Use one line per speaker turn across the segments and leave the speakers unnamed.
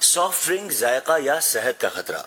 Soft drink ذائقہ یا صحت کا خطرہ۔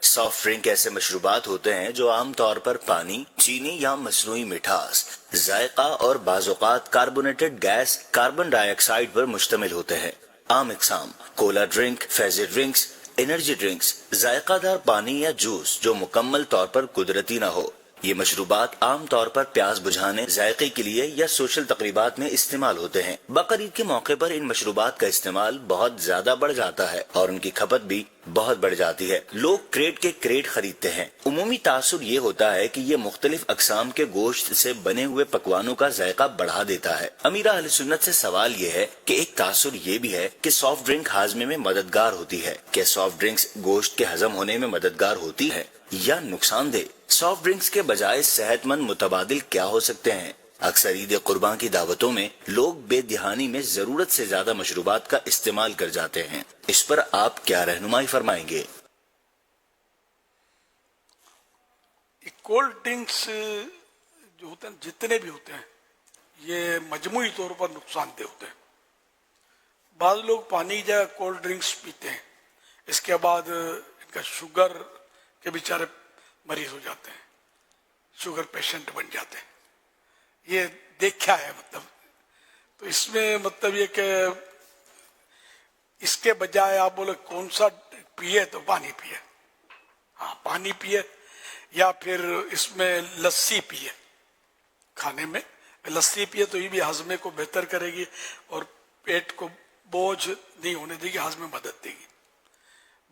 سافٹ ڈرنک ایسے مشروبات ہوتے ہیں جو عام طور پر پانی، چینی یا مصنوعی مٹھاس، ذائقہ اور بعض اوقات carbonated gas carbon dioxide پر مشتمل ہوتے ہیں۔ عام اقسام: cola drink, fizzy drinks, energy drinks, ذائقہ دار پانی یا جوس جو مکمل طور پر قدرتی نہ ہو۔ یہ مشروبات عام طور پر پیاس بجھانے، ذائقے کے لیے یا سوشل تقریبات میں استعمال ہوتے ہیں۔ بقرعید کے موقع پر ان مشروبات کا استعمال بہت زیادہ بڑھ جاتا ہے اور ان کی کھپت بھی بہت بڑھ جاتی ہے۔ لوگ کریٹ کے کریٹ خریدتے ہیں۔ عمومی تاثر یہ ہوتا ہے کہ یہ مختلف اقسام کے گوشت سے بنے ہوئے پکوانوں کا ذائقہ بڑھا دیتا ہے۔ امیر اہل سنت سے سوال یہ ہے کہ ایک تاثر یہ بھی ہے کہ سافٹ ڈرنک ہاضمے میں مددگار ہوتی ہے۔ کیا سافٹ ڈرنکس گوشت کے ہضم ہونے میں مددگار ہوتی ہے یا نقصان دہ؟ سافٹ ڈرنکس کے بجائے صحت مند متبادل کیا ہو سکتے ہیں؟ اکثر عید قربان کی دعوتوں میں لوگ بے دہانی میں ضرورت سے زیادہ مشروبات کا استعمال کر جاتے ہیں۔ اس پر آپ کیا رہنمائی فرمائیں گے؟
کولڈ ڈرنکس جو ہوتے ہیں، جتنے بھی ہوتے ہیں، یہ مجموعی طور پر نقصان دہ ہوتے ہیں۔ بعض لوگ پانی کی جگہ کولڈ ڈرنکس پیتے ہیں، اس کے بعد ان کا شوگر کے بیچارے مریض ہو جاتے ہیں، شوگر پیشنٹ بن جاتے ہیں۔ یہ دیکھا ہے تو اس میں یہ کہ اس کے بجائے آپ بولے کون سا پیے تو پانی پیے، ہاں پانی پیے، یا پھر اس میں لسی پیے۔ کھانے میں لسی پیے تو یہ بھی ہاضمے کو بہتر کرے گی اور پیٹ کو بوجھ نہیں ہونے دے گی، ہاضمے میں مدد دے گی۔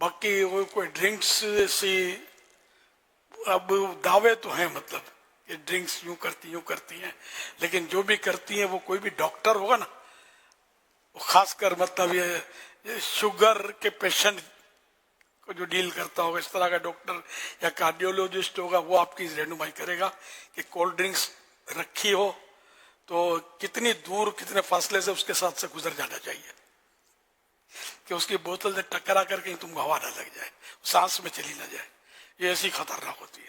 باقی وہ کوئی ڈرنکس سی اب دعوے تو ہیں کہ ڈرنکس یوں کرتی ہیں، لیکن جو بھی کرتی ہیں وہ کوئی بھی ڈاکٹر ہوگا نا، وہ خاص کر یہ شوگر کے پیشنٹ کو جو ڈیل کرتا ہوگا، اس طرح کا ڈاکٹر یا کارڈیولوجسٹ ہوگا، وہ آپ کی رہنمائی کرے گا کہ کولڈ ڈرنکس رکھی ہو تو کتنی دور، کتنے فاصلے سے اس کے ساتھ سے گزر جانا چاہیے کہ اس کی بوتل سے ٹکرا کر کہیں تم کو ہوا نہ لگ جائے، سانس میں چلی نہ جائے۔ یہ ایسی خطرناک ہوتی ہے۔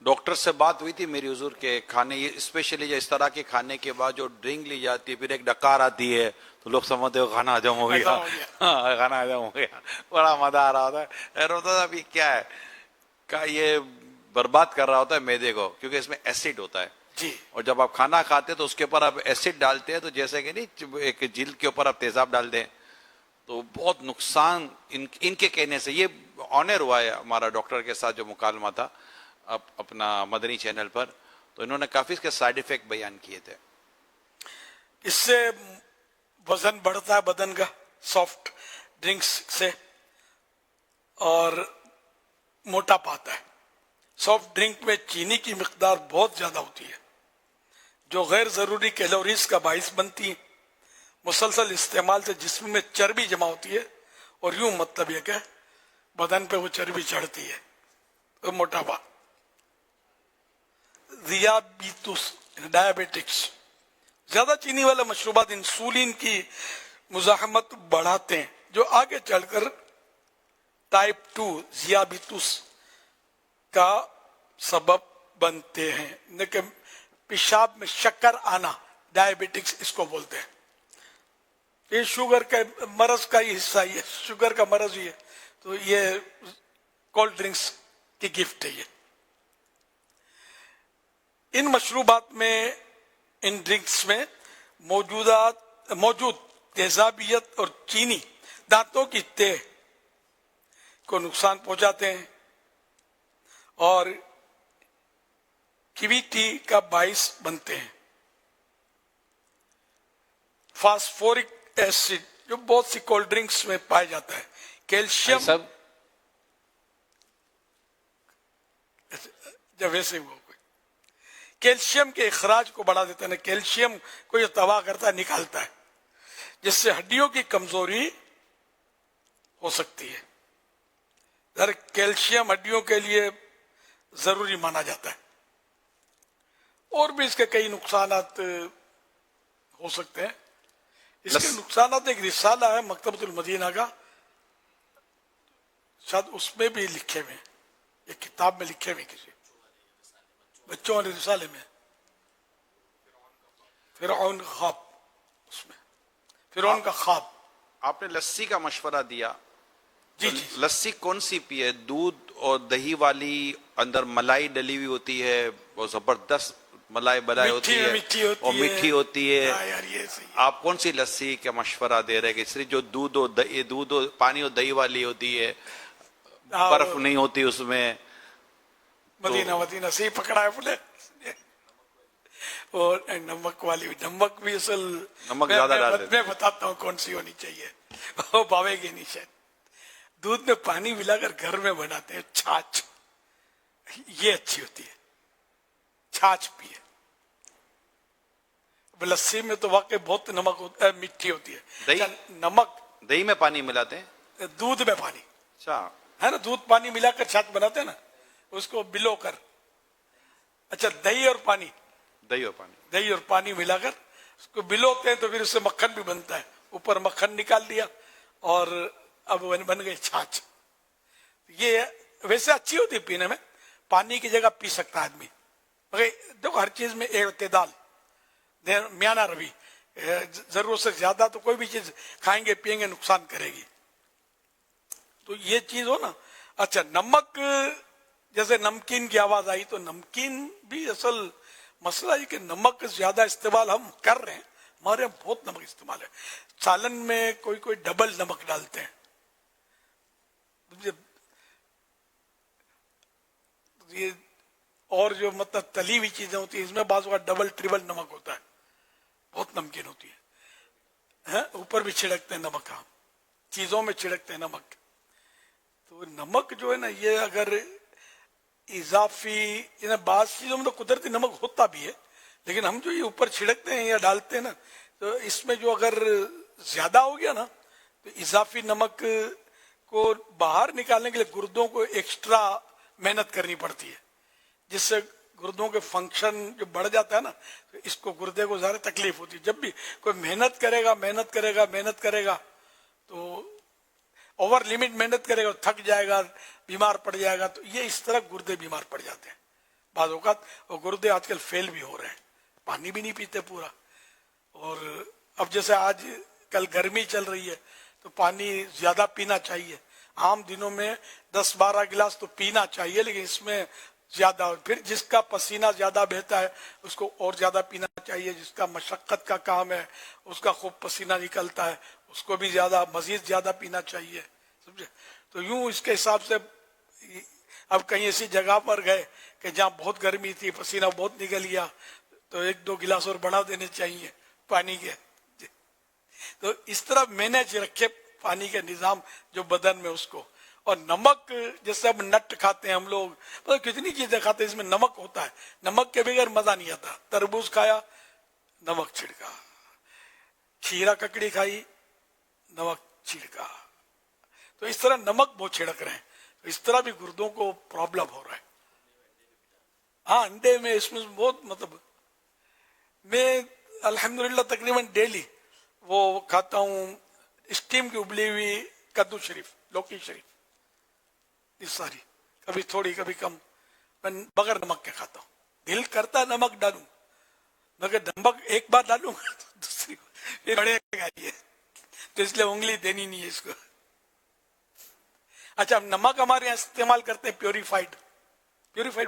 ڈاکٹر سے بات ہوئی تھی میری حضور کے کھانے، یہ اسپیشلی اس طرح کے کھانے کے بعد جو ڈرنک لی جاتی ہے، پھر ایک ڈکار آتی ہے تو لوگ سمجھتے ہیں کھانا ہضم ہو گیا، کھانا ہضم ہو گیا، بڑا مزہ آ رہا ہوتا ہے۔ خیر ہوتا تھا ابھی کیا ہے کہ یہ برباد کر رہا ہوتا ہے معدے کو، کیونکہ اس میں ایسڈ ہوتا ہے
جی،
اور جب آپ کھانا کھاتے ہیں تو اس کے اوپر آپ ایسڈ ڈالتے ہیں، تو جیسے کہ نہیں ایک جلد کے اوپر آپ تیزاب ڈال دیں تو بہت نقصان ان کے کہنے سے۔ یہ آنر ہوا ہے ہمارا ڈاکٹر کے ساتھ جو مکالمہ تھا اپنا مدنی چینل پر، تو انہوں نے کافی اس کے سائیڈ ایفیکٹ بیان کیے تھے۔
اس سے وزن بڑھتا ہے بدن کا سافٹ ڈرنکس سے، اور موٹاپا آتا ہے۔ سافٹ ڈرنک میں چینی کی مقدار بہت زیادہ ہوتی ہے جو غیر ضروری کیلوریز کا باعث بنتی ہے۔ مسلسل استعمال سے جسم میں چربی جمع ہوتی ہے اور یوں یہ کہ بدن پہ وہ چربی چڑھتی ہے، تو موٹاپا۔ ڈائبیٹکس، زیادہ چینی والے مشروبات انسولین کی مزاحمت بڑھاتے ہیں جو آگے چل کر ٹائپ 2 ذیابیطس کا سبب بنتے ہیں، لیکن پیشاب میں شکر آنا، ڈائبیٹکس اس کو بولتے ہیں۔ یہ شوگر کا مرض کا ہی حصہ ہی ہے، شوگر کا مرض ہی ہے، تو یہ کولڈ ڈرنکس کی گفٹ ہے۔ یہ ان مشروبات میں، ان ڈرنکس میں موجود تیزابیت اور چینی دانتوں کی تہ کو نقصان پہنچاتے ہیں اور کیویٹی کا باعث بنتے ہیں۔ فاسفورک ایسڈ جو بہت سی کولڈ ڈرنکس میں پایا جاتا ہے، کیلشیم جب ویسے ہوا کیلشیم کے اخراج کو بڑھا دیتا ہے، کیلشیم کو یہ تباہ کرتا ہے، نکالتا ہے، جس سے ہڈیوں کی کمزوری ہو سکتی ہے۔ کیلشیم ہڈیوں کے لیے ضروری مانا جاتا ہے، اور بھی اس کے کئی نقصانات ہو سکتے ہیں۔ اس کے نقصانات ایک رسالہ ہے مکتبۃ المدینہ کا، شاید اس میں بھی لکھے ہوئے ہیں، ایک کتاب میں لکھے ہوئے کسی بچوں والے رسالے میں، فرعون کا خواب، اس میں فرعون کا خواب
آپ نے لسی کا مشورہ دیا.
جی
تو
جی
لسی کون سی پیے؟ دودھ اور دہی والی اندر ملائی ڈلی ہوئی ہوتی ہے، وہ زبردست ملائی بلائی
میٹھی
ہوتی ہے
میٹھی ہوتی
اور
ہے.
میٹھی ہوتی ہے.
ہاں یار یہ صحیح ہے.
آپ کون سی لسی کا مشورہ دے رہے کہ صرف جو دودھ اور پانی اور دہی والی ہوتی ہے، برف نہیں ہوتی اس میں؟
مدینہ مدینہ سے ہی پکڑا ہے بولے. اور نمک والی نمک بھی اصل
نمک زیادہ ڈال دیتے.
میں بتاتا ہوں کون سی ہونی چاہیے، وہ پاوے گی نہیں شاید. دودھ میں پانی ملا کر گھر میں بناتے ہیں چھاچھ، یہ اچھی ہوتی ہے، چھاچھ پیے. لسی میں تو واقعی بہت نمک ہوتا ہے، میٹھی ہوتی ہے.
دہی
اچھا نمک
دہی میں پانی ملاتے ہیں؟
دودھ میں پانی
اچھا.
ہے نا، دودھ پانی ملا کر چھاچھ بناتے ہیں نا، اس کو بلو کر. اچھا دہی اور پانی،
دہی اور پانی.
دہی اور پانی ملا کر اس کو بلوتے ہیں تو پھر اس سے مکھن بھی بنتا ہے. اوپر مکھن نکال دیا اور اب بن گئی چھاچھ. یہ ویسے اچھی ہوتی ہے پینے میں، پانی کی جگہ پی سکتا ہے آدمی. مگر دیکھو ہر چیز میں اعتدال، میانہ روی. ضرورت سے زیادہ تو کوئی بھی چیز کھائیں گے پیئیں گے نقصان کرے گی. تو یہ چیز ہو نا. اچھا نمک، جیسے نمکین کی آواز آئی تو نمکین بھی اصل مسئلہ ہے کہ نمک زیادہ استعمال ہم کر رہے ہیں. ہمارے یہاں بہت نمک استعمال ہے. سالن میں کوئی ڈبل نمک ڈالتے ہیں. یہ اور جو مطلب تلی ہوئی چیزیں ہوتی ہیں اس میں بعض اوقات ڈبل ٹریبل نمک ہوتا ہے، بہت نمکین ہوتی ہے. اوپر بھی چھڑکتے ہیں نمک، ہم چیزوں میں چھڑکتے ہیں نمک. تو نمک جو ہے نا یہ اگر اضافی، بعض چیزوں میں تو قدرتی نمک ہوتا بھی ہے، لیکن ہم جو یہ اوپر چھڑکتے ہیں یا ڈالتے ہیں نا، تو اس میں جو اگر زیادہ ہو گیا نا تو اضافی نمک کو باہر نکالنے کے لیے گردوں کو ایکسٹرا محنت کرنی پڑتی ہے، جس سے گردوں کے فنکشن جو بڑھ جاتا ہے نا، تو اس کو گردے کو زیادہ تکلیف ہوتی ہے. جب بھی کوئی محنت کرے گا تو اوور لمٹ محنت کرے گا، تھک جائے گا، بیمار پڑ جائے گا. تو یہ اس طرح گردے بیمار پڑ جاتے ہیں بعض اوقات. اور گردے آج کل فیل بھی ہو رہے ہیں، پانی بھی نہیں پیتے پورا. اور اب جیسے آج کل گرمی چل رہی ہے تو پانی زیادہ پینا چاہیے. عام دنوں میں 10-12 گلاس تو پینا چاہیے، لیکن اس میں زیادہ. پھر جس کا پسینہ زیادہ بہتا ہے اس کو اور زیادہ پینا چاہیے. جس کا مشقت کا کام ہے اس کا خوب پسینہ نکلتا ہے، اس کو بھی مزید زیادہ پینا چاہیے. سمجھے؟ تو یوں اس کے حساب سے اب کہیں ایسی جگہ پر گئے کہ جہاں بہت گرمی تھی، پسینہ بہت نکل گیا، تو 1-2 گلاس اور بڑھا دینے چاہیے پانی کے. تو اس طرح مینج رکھے پانی کے نظام جو بدن میں اس کو. اور نمک، جیسے اب نٹ کھاتے ہیں ہم لوگ، مطلب کتنی چیزیں کھاتے ہیں اس میں نمک ہوتا ہے. نمک کے بغیر مزہ نہیں آتا. تربوز کھایا نمک چھڑکا، کھیرا ککڑی کھائی نمک چھڑکا. تو اس طرح نمک بہت چھڑک رہے ہیں. تو اس طرح بھی گردوں کو پرابلم ہو رہا ہے. ہاں انڈے میں اس میں بہت مطلب، میں الحمدللہ تقریباً ڈیلی وہ کھاتا ہوں اسٹیم کی ابلی ہوئی کدو شریف، لوکی شریف، یہ ساری. کبھی تھوڑی کبھی کم، میں بغیر نمک کے کھاتا ہوں. دل کرتا ہے نمک ڈالوں، مگر نمک ایک بار ڈالوں گا تو دوسری پھر بڑھے گا یہ، تو اس لیے انگلی دینی نہیں ہے اس کو. اچھا نمک ہمارے یہاں استعمال کرتے ہیں پیوریفائڈ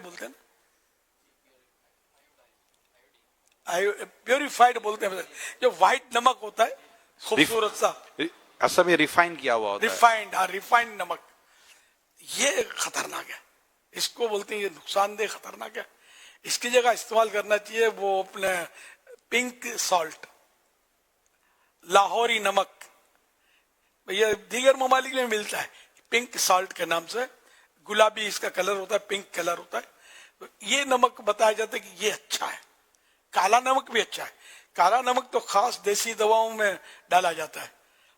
بولتے ہیں نا، پیوریفائڈ بولتے ہیں. جو وائٹ نمک ہوتا ہے خوبصورت سا،
اصل میں ریفائن کیا ہوا ہوتا ہے.
ریفائنڈ نمک، یہ خطرناک ہے. اس کو بولتے ہیں یہ نقصان دہ، خطرناک ہے. اس کی جگہ استعمال کرنا چاہیے وہ اپنے پنک سالٹ، لاہوری نمک. یہ دیگر ممالک میں ملتا ہے پنک سالٹ کے نام سے، گلابی اس کا کلر ہوتا ہے، پنک کلر ہوتا ہے. تو یہ نمک بتایا جاتا ہے کہ یہ اچھا ہے. کالا نمک بھی اچھا ہے. کالا نمک تو خاص دیسی دواؤں میں ڈالا جاتا ہے،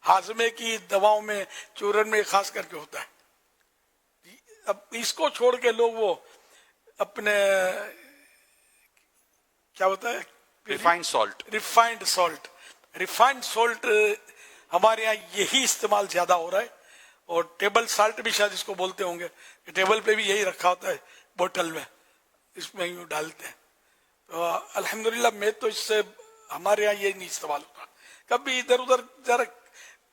ہاضمے کی دواؤں میں، چورن میں خاص کر کے ہوتا ہے. اب اس کو چھوڑ کے لوگ وہ اپنے کیا ہوتا ہے
ریفائنڈ سالٹ.
ریفائنڈ سالٹ ہمارے یہاں یہی استعمال زیادہ ہو رہا ہے. اور ٹیبل سالٹ بھی شاید اس کو بولتے ہوں گے، ٹیبل پہ بھی یہی رکھا ہوتا ہے بوتل میں، اس میں یوں ڈالتے ہیں. تو الحمدللہ میں تو اس سے، ہمارے یہاں یہ نہیں استعمال ہوتا. کبھی ادھر ادھر ذرا